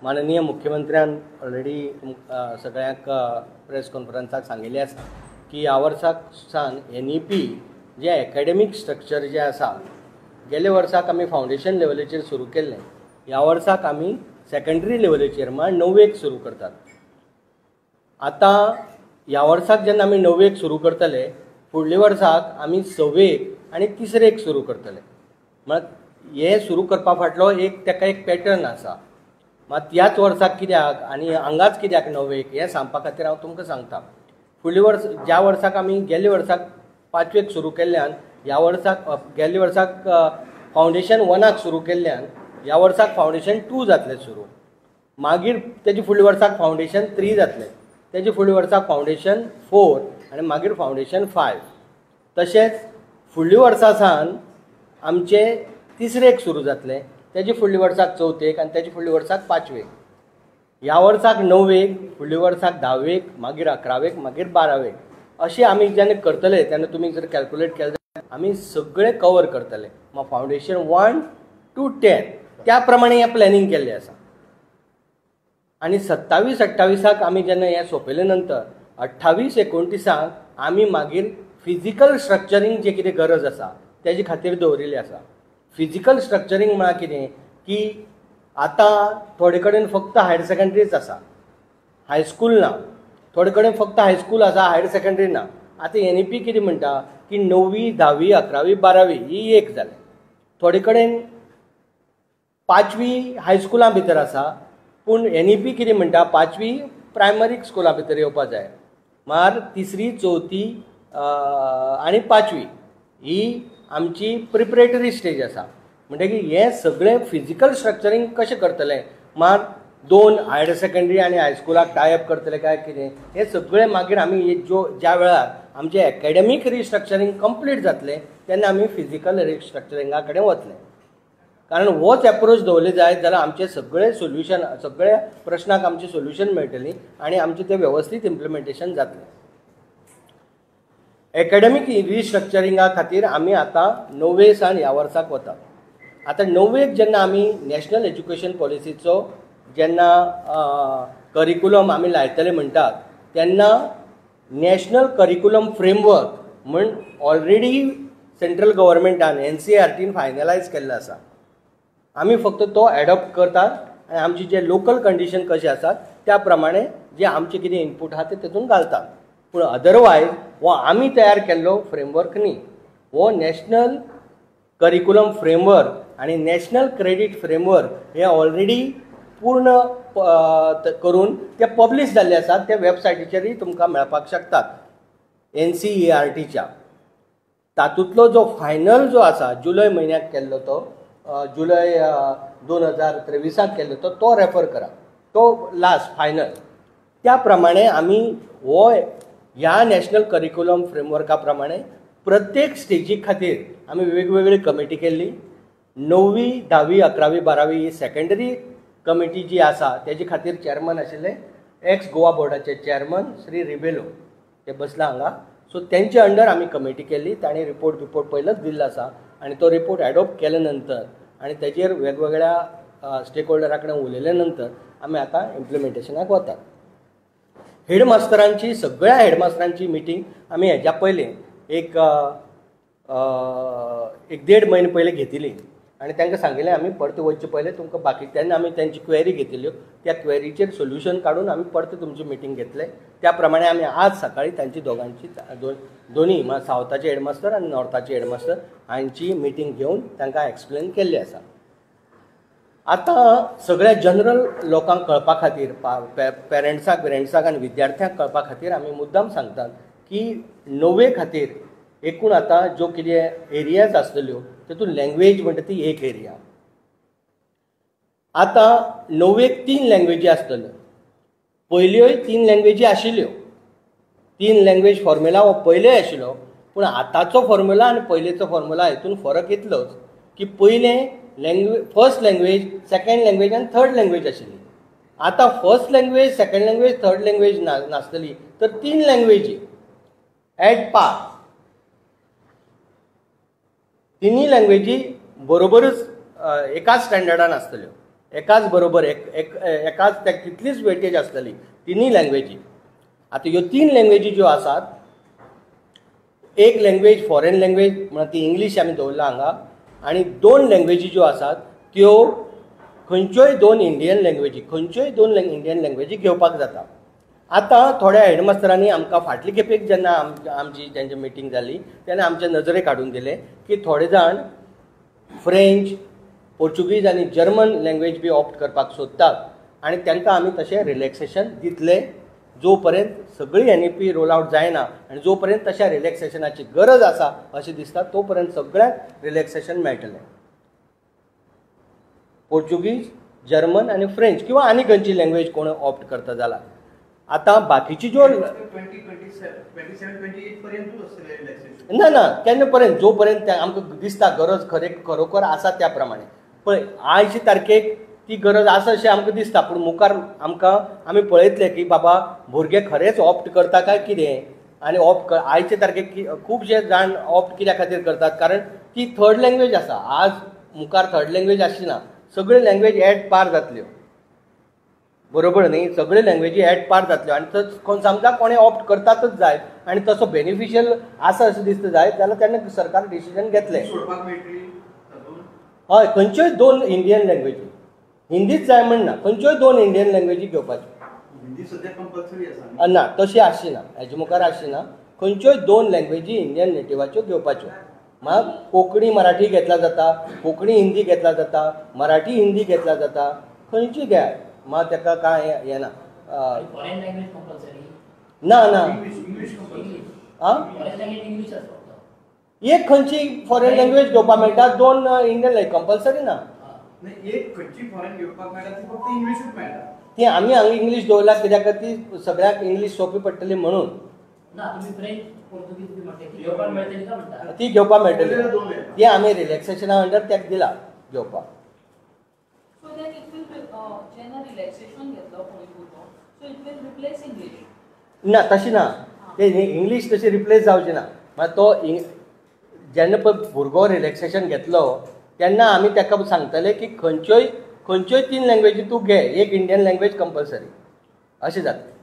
माननीय मुख्यमंत्र्यान ऑलरेडी सगळ्यांक प्रेस कॉन्फरन्साक सांगिल्लें आसा की ह्या वर्साक सान NEP जे एकाडेमीक स्ट्रक्चर जे आसा गेल्या वर्साक आमी फावंडेशन लेवलीचेर सुरू केल्लें, ह्या वर्साक आमी सेकंडरी लेवलीचेर म्हळ्यार 9वेक सुरू करतात. आतां ह्या वर्साक जेन्ना आमी 9वेक सुरू करतले, फुडल्या वर्साक आमी 6वेक आनी 3रेक सुरू करतले. म्हळ्यार हे सुरू करपा फाटलो ताका एक पॅटर्न आसा. मात ह्याच वर्साक कित्याक आनी हांगाच कित्याक 9वेक हें सांगपा खातीर हांव तुमकां सांगता. फुडल्या ज्या वर्साक आमी गेल्या वर्साक 5वेक सुरू केल्ल्यान ह्या वर्साक गेल्या वर्साक फावंडेशन 1 सुरू केल्ल्यान ह्या वर्साक फावंडेशन 2 जातलें सुरू. मागीर तेजे फुडल्या वर्साक फावंडेशन 3 जातलें, तेजे फुडल्या वर्साक फावंडेशन 4 आनी मागीर फावंडेशन 5. तशेंच फुडल्या वर्सा सावन आमचें 3रेक सुरू जातलें, तेजे फुडल्या वर्साक 4थेक आनी तेजे फुडल्या वर्साक 5वेक. ह्या वर्साक 9वेक, फुडल्या वर्साक 10वेक, मागीर 11वेक, मागीर 12वेक. अशें आमी जेन्ना करतले तेन्ना तुमी जर कॅल्क्युलेट केलें जाल्यार आमी सगळें कवर करतले. मग फावंडेशन 1 to 10 त्या प्रमाणे हें प्लॅनिंग केल्लें आसा. आनी 27-28 आमी जेन्ना हें सोंपयले नंतर 28-29 आमी मागीर फिजिकल स्ट्रक्चरींग जें कितें गरज आसा तेजे खातीर दवरिल्लें आसा. फिजिकल स्ट्रक्चरींग म्हळ्यार कितें की आतां थोडे कडेन फक्त हायर सेकंडरीच आसा, हायस्कूल ना. थोडे कडेन फक्त हायस्कूल आसा, हायर सेकंडरी ना. आतां NEP कितें म्हणटा की 9वी, 10वी, 11वी, 12वी ही एक जालें. थोडे कडेन 5वी हायस्कुलां भितर आसा, पूण NEP कितें म्हणटा 5वी प्रायमरी स्कुला भितर येवपा जाय. म्हळ्यार 3री, 4थी आनी 5वी ही आमची प्रिपरेटरी स्टेज आसा. म्हणटकीर हें सगळें फिजिकल स्ट्रक्चरींग कशें करतलें, म्हळ्यार 2 हायर सेकंडरी आनी हायस्कुलाक टायअप करतले काय कितें, हें सगळें मागीर आमी ज्या वेळार आमचें एकाडेमीक रिस्ट्रक्चरींग कंप्लीट जातलें तेन्ना आमी फिजिकल रिस्ट्रक्चरिंगा कडेन वतले. कारण होच एप्रोच दवरले जायत जाल्यार आमचे सगळे सोल्युशन, सगळ्या प्रश्नाक आमची सोल्युशन मेळटलीं आनी आमचें तें वेवस्थीत इम्प्लिमेंटेशन जातलें. एकाडेमीक रिस्ट्रक्चरिंगा खातीर आमी आतां 9वे सावन ह्या वर्साक वतात. आतां 9वेक जेन्ना आमी नॅशनल एज्युकेशन पॉलिसीचो जेन्ना करिक्युलम आमी लायतले म्हणटात तेन्ना नॅशनल करिक्युलम फ्रेमवर्क म्हण ऑलरेडी सेंट्रल गव्हर्मेंटान NCERTन फायनलायज केल्लो आसा. आमी फक्त तो एडॉप्ट करतात आनी आमची जे लोकल कंडिशन कशें आसात त्या प्रमाणे जे आमचे कितें इनपूट आहा ते तेतून घालतात. पूण अदरवायज हो आमी तयार केल्लो फ्रेमवर्क न्ही, हो नॅशनल करिक्युलम फ्रेमवर्क आनी नॅशनल क्रेडीट फ्रेमवर्क हे ऑलरेडी पूर्ण करून ते पब्लीश जाल्ले आसात. ते वेबसायटीचेरय तुमकां मेळपाक शकतात NCERTच्या. तातूंतलो जो फायनल जो आसा जुलय म्हयन्याक केल्लो तो जुलय 2023 केल्लो तो रेफर करा, तो लास्ट फायनल. त्या प्रमाणे आमी हो ह्या नॅशनल करिक्युलम फ्रेमवर्का प्रमाणे प्रत्येक स्टेजी खातीर आमी वेगवेगळी कमिटी केल्ली. 9वी, 10वी, 11वी, 12वी ही सेकंडरी कमिटी जी आसा तेजे खातीर चेअरमन आशिल्ले एक्स गोवा बोर्डाचे चेअरमन श्री रिबेलो, ते बसला हांगा. सो तेंचे अंडर आमी कमिटी केल्ली. तांणी रिपोर्ट पयलच दिल्लो आसा आनी तो रिपोर्ट एडॉप्ट केले नंतर आनी तेजेर वेगवेगळ्या स्टेक होल्डरा कडेन उलयले नंतर आमी आतां इम्प्लिमेंटेशनाक वतात. हेडमास्टरांची, सगळ्या हेडमास्टरांची मिटींग आमी हेज्या पयलीं एक 1.5 म्हयने पयलीं घेतिली आनी तांकां सांगिल्लें आमी परते वचचे पयलीं तुमकां बाकी तेन्ना आमी तेंची क्वेरी घेतिल्ल्यो, त्या क्वेरीचेर सोल्युशन काडून आमी परते तुमची मिटींग घेतले. त्या प्रमाणे आमी आज सकाळीं तांची दोगांची दोनी म्हळ्यार सावथाचे हेडमास्टर आनी नॉर्थाचे हेडमास्टर हांची मिटींग घेवन तांकां एक्सप्लेन केल्ली आसा. आतां सगळ्या जनरल लोकांक कळपा खातीर, पेरंट्साक आनी विद्यार्थ्यांक कळपा खातीर आमी मुद्दाम सांगतात की 9वे खातीर एकूण आतां ज्यो कितें एरियाज आसतल्यो तेतून लँग्वेज म्हणटा ती एक एरिया. आतां 9वेक 3 लँग्वेजी आसतल्यो. पयल्योय 3 लँग्वेजी आशिल्ल्यो. 3 लँग्वेज फॉर्म्युला हो पयलेय आशिल्लो, पूण आतांचो फॉर्म्युला आनी पयलींचो फॉर्म्युला हातून फरक इतलोच की पयलें फर्स्ट लँग्वेज, सेकंड लँग्वेज आनी थर्ड लँग्वेज आशिल्ली. आतां first language, second language, third language नासतली तर 3 लँग्वेजी एट पार. 3 लँग्वेजी बरोबरच एकाच स्टँडर्डान आसतल्यो. एकाच बरोबर एकाच त्या तितलीच वेटेज आसतली तिनूय लँग्वेजी. आतां ह्यो 3 लँग्वेजी ज्यो आसात, एक लँग्वेज फॉरेन लँग्वेज म्हणून ती इंग्लीश आमी दवरला हांगा, आनी 2 लँग्वेजी ज्यो आसात त्यो खंयच्योय 2 इंडियन लँग्वेजी, खंयच्योय 2 इंडियन लँग्वेजी घेवपाक जाता. आतां थोड्या हेडमास्तरांनी आमकां फाटले खेपेक जेन्ना आमची जेन्ना मिटींग जाली तेन्ना आमचे नजरेक हाडून दिले की थोडे जाण फ्रेंच, पोर्चुगीज आनी जर्मन लँग्वेज बी ऑप्ट करपाक सोदतात, आनी तांकां आमी तशें रिलॅक्सेशन दितले जो पर्यंत सगळी NEP रोल आवट जायना, आनी जो पर्यंत तशा रिलॅक्सेशनाची गरज आसा अशें दिसता तो पर्यंत सगळ्यांक रिलॅक्सेशन मेळटलें. पोर्चुगीज, जर्मन आनी फ्रेंच किंवा आनी खंयची लँग्वेज कोण ऑप्ट करता जाल्यार. आतां बाकीची ज्यो ना ना केन्ना पर्यंत जो पर्यंत आमकां दिसता गरज खरोखर आसा त्या प्रमाणे. पळय आयचे तारखेक ती गरज आसा अशें आमकां दिसता, पूण मुखार आमी पळयतले की बाबा भुरगे खरेंच ऑप्ट करता काय कितें. आनी आयचे तारखेक खुबशे जाण ऑप्ट कित्या खातीर करतात, कारण ती थर्ड लँग्वेज आसा. आज मुखार थर्ड लँग्वेज आसची सगळ्यो लँग्वेज एट पार जातल्यो, बरोबर न्ही. सगळ्यो लँग्वेजी एट पार जातल्यो आनी समजा कोणें ऑप्ट करतातच जाय आनी तसो बेनिफिशियल आसा अशें दिसता जाय जाल्यार तेन्ना सरकार डिसिजन घेतलें. हय, खंयच्योय 2 इंडियन लँग्वेजी, हिंदीच जाय म्हण ना, खंयच्योय 2 इंडियन लँग्वेजी घेवपाच्यो. ना तशी आसची ना, हेजे मुखार आसची ना. खंयच्योय 2 लँग्वेजी इंडियन नेटिवाच्यो घेवपाच्यो. मग कोंकणी मराठी घेतला जाता, कोंकणी हिंदी घेतला जाता, मराठी हिंदी घेतला जाता, खंयची घ्या. मग ताका काय हें ना. ना ना एक खंयची फॉरेन लँग्वेज घेवपाक मेळटा, 2 इंडियन लँग्वेज कंपल्सरी ना. एक खंयची फॉरेन घेवपाक मेळटा ती फक्त इंग्लीशूच मेळटा. ती आमी हांगा इंग्लीश दवरला कित्याक ती सगळ्याक इंग्लीश सोंपी पडटली म्हणून. ती घेवपाक मेळटली, ती आमी रिलॅक्सेशना अंडर ताका दिला घेवपाक. ना तशी ना, ते इंग्लीश तशी रिप्लेस जावची ना. मागीर तो जेन्ना पळय भुरगो रिलॅक्सेशन घेतलो तेन्ना आमी ताका सांगतले की खंयच्योय 3 लँग्वेजी तूं घे, एक इंडियन लँग्वेज कंपल्सरी अशें जातलें.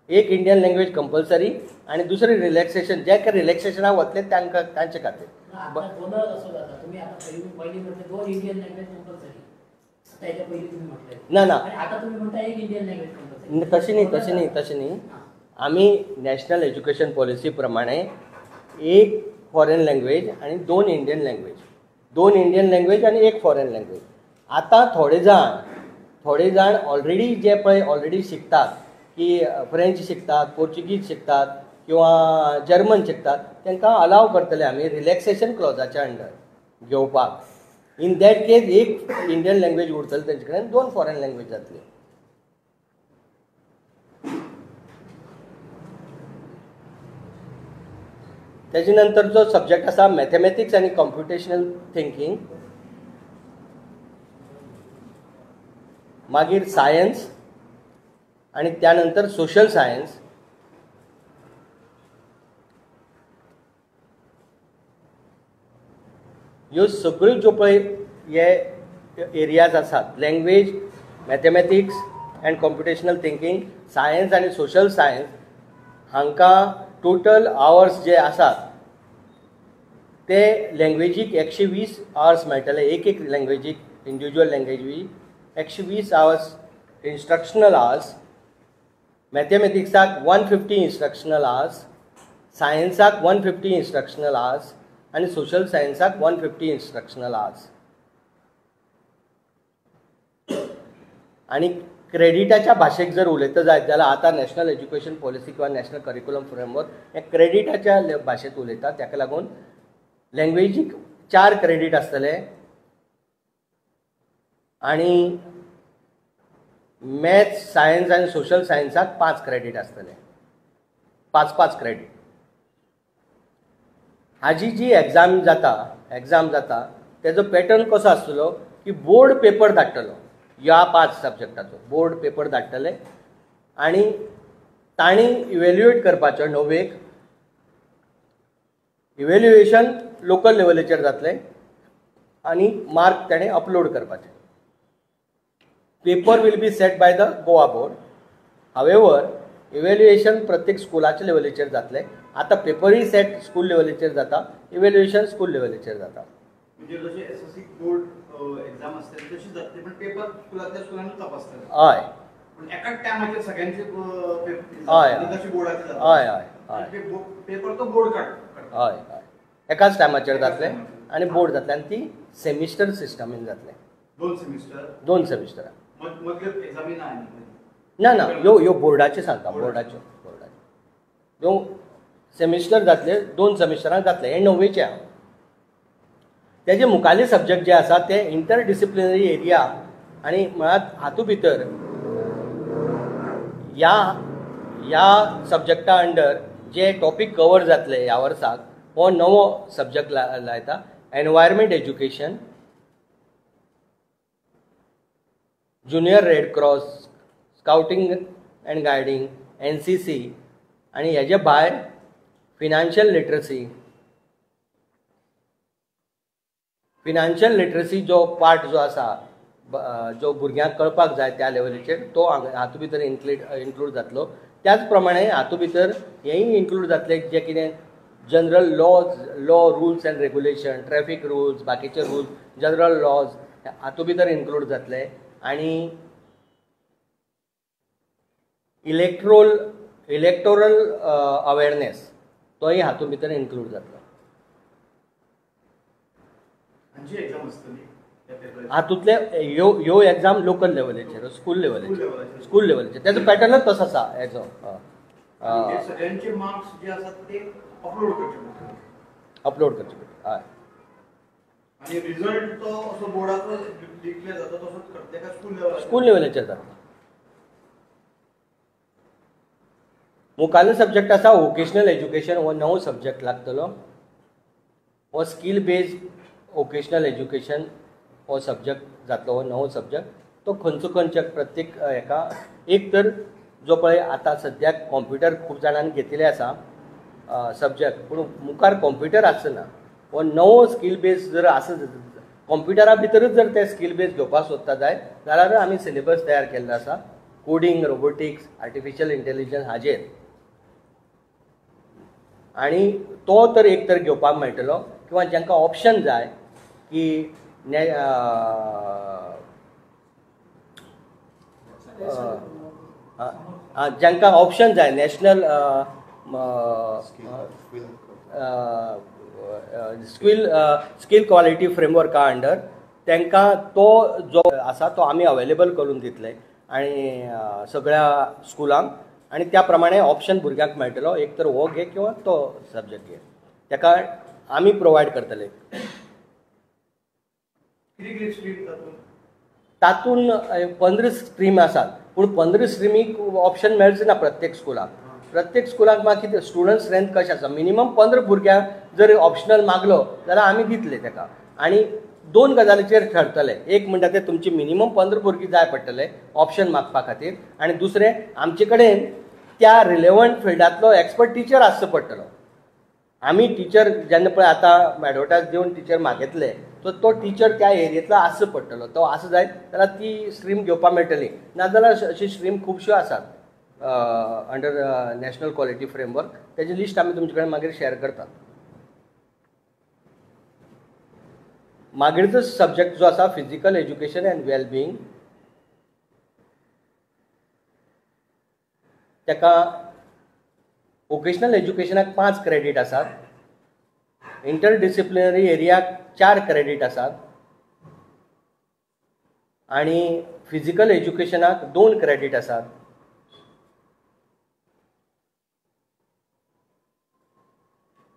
एक इंडियन लँग्वेज कंपल्सरी आनी दुसरी रिलॅक्सेशन जे रिलॅक्सेशनाक वतले तांचे खातीर. ना ना तशी न्ही. आमी नॅशनल एज्युकेशन पॉलिसी प्रमाणे एक फॉरेन लँग्वेज आनी 2 इंडियन लँग्वेज, 2 इंडियन लँग्वेज आनी एक फॉरेन लँग्वेज. आतां थोडे जाण ऑलरेडी जे पळय ऑलरेडी शिकतात की फ्रेंच शिकतात, पोर्चुगीज शिकतात किंवा जर्मन शिकतात, तांकां अलाव करतले आमी रिलॅक्सेशन क्लॉजाच्या अंडर घेवपाक. इन दॅट केस एक इंडियन लँग्वेज उरतली तेंचे कडेन, 2 फॉरेन लँग्वेज जातली. तेजे नंतरचो सब्जेक्ट आसा मॅथमॅटिक्स आनी कॉम्प्युटेशनल थिंकींग, मागीर सायन्स आनी त्या नंतर सोशल सायन्स, ह्यो सगळ्यो ज्यो पळय हे एरियाज आसात, language, mathematics and computational thinking, science आनी सोशल सायन्स, हांकां टोटल आवर्स जे आसात ते लँग्वेजीक 120 आवर्स मेळटले. एक लँग्वेजीक इंडिविज्युअल लँग्वेजी 120 आवर्स इंस्ट्रक्शनल आवर्स, मॅथमॅटिक्साक 150 इंस्ट्रक्शनल आवर्स, सायन्साक 150 इंस्ट्रक्शनल आवर्स आनी सोशल सायन्साक 150 इंस्ट्रक्शनल आवर्स. आनी क्रेडिटाच्या भाशेक जर उलयता जायत जाल्यार आतां नॅशनल एज्युकेशन पॉलिसी किंवा नॅशनल करिक्युलम फ्रेमवर्क हे क्रेडिटाच्या भाशेंत उलयता. ताका लागून लँग्वेजीक 4 क्रेडीट आसतले आनी मॅथ्स, सायन्स आनी सोशल सायन्साक 5 क्रेडीट आसतले, 5 क्रेडीट. हाजी जी एग्जाम जाता तेजो पॅटर्न कसो आसतलो की बोर्ड पेपर धाडटलो ह्या 5 सब्जेक्टाचो बोर्ड पेपर धाडटले आनी तांणी इवेल्युएट करपाचो 9वेक. इवेल्युएशन लोकल लेवलीचेर जातलें आनी मार्क ताणें अपलोड करपाचे. Paper will be set by the Goa board. However evaluation प्रत्येक स्कुलाच्या लेवलीचेर जातले. आता पेपरूय सेट स्कूल लेवलीचेर जाता, इव्हॅल्युएशन स्कूल लेवलीचेर जाता. म्हणजे जसे एसएससी बोर्ड एक्झाम असते तशी जाते, पण पेपर स्कुलातल्या स्कुलांनी तपासतात. हय पण एकाच टायमाचेर सगळ्यांचे हय तशी बोर्डाचे जातात. हय हय हय पेपर तो बोर्ड काढतो. हय हय एकाच टायमाचेर जातले आनी बोर्ड जातले आनी ती सेमिस्टर सिस्टमीन जातले. 2 सेमिस्टर. 2 सेमिस्टरां. मधले एक्झामी ना. ना ह्यो बोर्डाचे सांगता, बोर्डाच्यो ह्यो सेमिस्टर जातले 2 सेमिस्टरांक जातले. हे 9वेचे. तेजे मुखाल्ले सब्जेक्ट जे आसा ते इंटरडिसिप्लिनरी एरिया आनी म्हळ्यार हातूंत भितर ह्या सब्जेक्टा अंडर जे टॉपीक कवर जातले ह्या वर्साक हो नवो सब्जेक्ट लायता. Environment education, junior red cross, scouting and guiding, NCC आनी हेजे भायर फिनान्शियल लिटरसी जो पार्ट जो आसा जो भुरग्यांक कळपाक जाय त्या लेवलीचेर तो हातूंत भितर इन्क्लूड जातलो. त्याच प्रमाणे हातूंत भितर हेंय इन्क्लूड जातले जे कितें general law rules and regulation, traffic rules, बाकीचे रुल्स, जनरल लॉज हातूंत भितर इन्क्लूड जातले. आनी इलेक्टोरल अवेरनेस तोय हातूंत भितर इन्क्लूड जातलो. हातूंतले ह्यो एग्जाम लोकल लेवलीचेर, स्कूल लेवलीचेर तेजो पॅटर्नच तसो आसा. हेजो सगळ्यांचे मार्क्स जे आसात ते अपलोड करचे पडटा. हय आणि रिझल्ट तो असो बोर्डाचो डिक्लेअर जाता तसोच करते का स्कूल लेवलीचेर जाता. मुखाल्लो सब्जेक्ट आसा वोकेशनल एज्युकेशन. हो नवो सब्जेक्ट लागतलो. हो स्कील बेस्ड वोकेशनल एज्युकेशन हो सब्जेक्ट जातलो. हो नवो सब्जेक्ट तो खंयचे प्रत्येक हेका एक तर जो पळय आतां सद्याक कॉम्प्युटर खूब जाणांनी घेतिल्ले आसा सब्जेक्ट, पूण मुखार कॉम्प्युटर आसना. हो नवो स्कील बेस जर आसत कॉम्प्युटरा भितरूच जर ते स्कील बेस घेवपाक सोदता जाल्यार आमी सिलेबस तयार केल्लो आसा कोडिंग, रोबोटिक्स, आर्टिफिशियल इंटेलिजन्स हाजेर. आनी तो तर एक तर घेवपाक मेळटलो किंवा जांकां ऑप्शन जाय की जांकां ऑप्शन जाय नॅशनल स्कील क्वालिटी फ्रेमवर्का अंडर तांकां तो जो आसा तो आमी अवेलेबल करून दितले आनी सगळ्या स्कुलांक. आनी त्या प्रमाणे ऑप्शन भुरग्यांक मेळटलो. एक तर हो घे किंवा तो सब्जेक्ट घे, ताका आमी प्रोवायड करतले. तातूंत 15 स्ट्रीम आसात, पूण 15 स्ट्रिमीक ऑप्शन मेळचे ना प्रत्येक स्कुलाक. प्रत्येक स्कुलाक म्हाका कितें स्टुडंट स्ट्रेंथ कशें आसा, मिनिमम 15 भुरग्यांक जर ऑप्शनल मागलो जाल्यार आमी दितले ताका. आनी 2 गजालीचेर ठरतले. एक म्हणटा ते तुमची मिनिमम 15 भुरगीं जाय पडटले ऑप्शन मागपा खातीर, आनी दुसरें आमचे कडेन त्या रिलेवंट फिल्डांतलो एक्सपर्ट टिचर आसचो पडटलो. आमी टिचर जेन्ना पळय आतां एडवर्टायज दिवन टिचर मागयतले तो टिचर त्या एरियेंतलो आसचो पडटलो. तो आसा जायत जाल्यार ती स्ट्रीम घेवपाक मेळटली. नाजाल्यार अशी स्ट्रीम खुबश्यो आसात अंडर नॅशनल क्वॉलिटी फ्रेमवर्क. तेजी लिस्ट आमी तुमचे कडेन मागीर शेअर करतात. मागीरचो सब्जेक्ट जो आसा फिजिकल एज्युकेशन अँड वेलबिंग, ताका वोकेशनल एज्युकेशनाक 5 क्रेडीट आसात, इंटरडिसिप्लिनरी एरियाक 4 क्रेडीट आसात आनी फिजिकल एज्युकेशनाक 2 क्रेडीट आसात.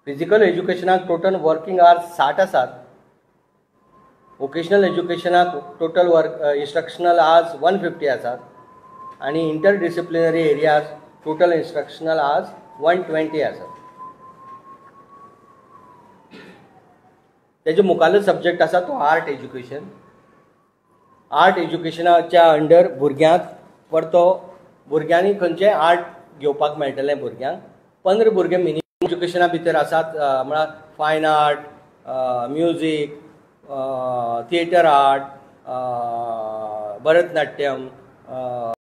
फिजिकल एज्युकेशनाक टोटल वर्किंग आवर्स 60 आसात. वोकेशनल एज्युकेशनाक टोटल इंस्ट्रक्शनल आवर्स 150 आसात आनी interdisciplinary areas total instructional hours 120 आसात. तेजे मुखाल्लो सब्जेक्ट आसा तो आर्ट एज्युकेशन. आर्ट एज्युकेशनाच्या अंडर भुरग्यांक परतो भुरग्यांनी खंयचें आर्ट घेवपाक मेळटलें. भुरग्यांक 15 भुरगे मिनिमम एज्युकेशना भितर आसात, म्हळ्यार फायन art, music, theatre art, Bharatanatyam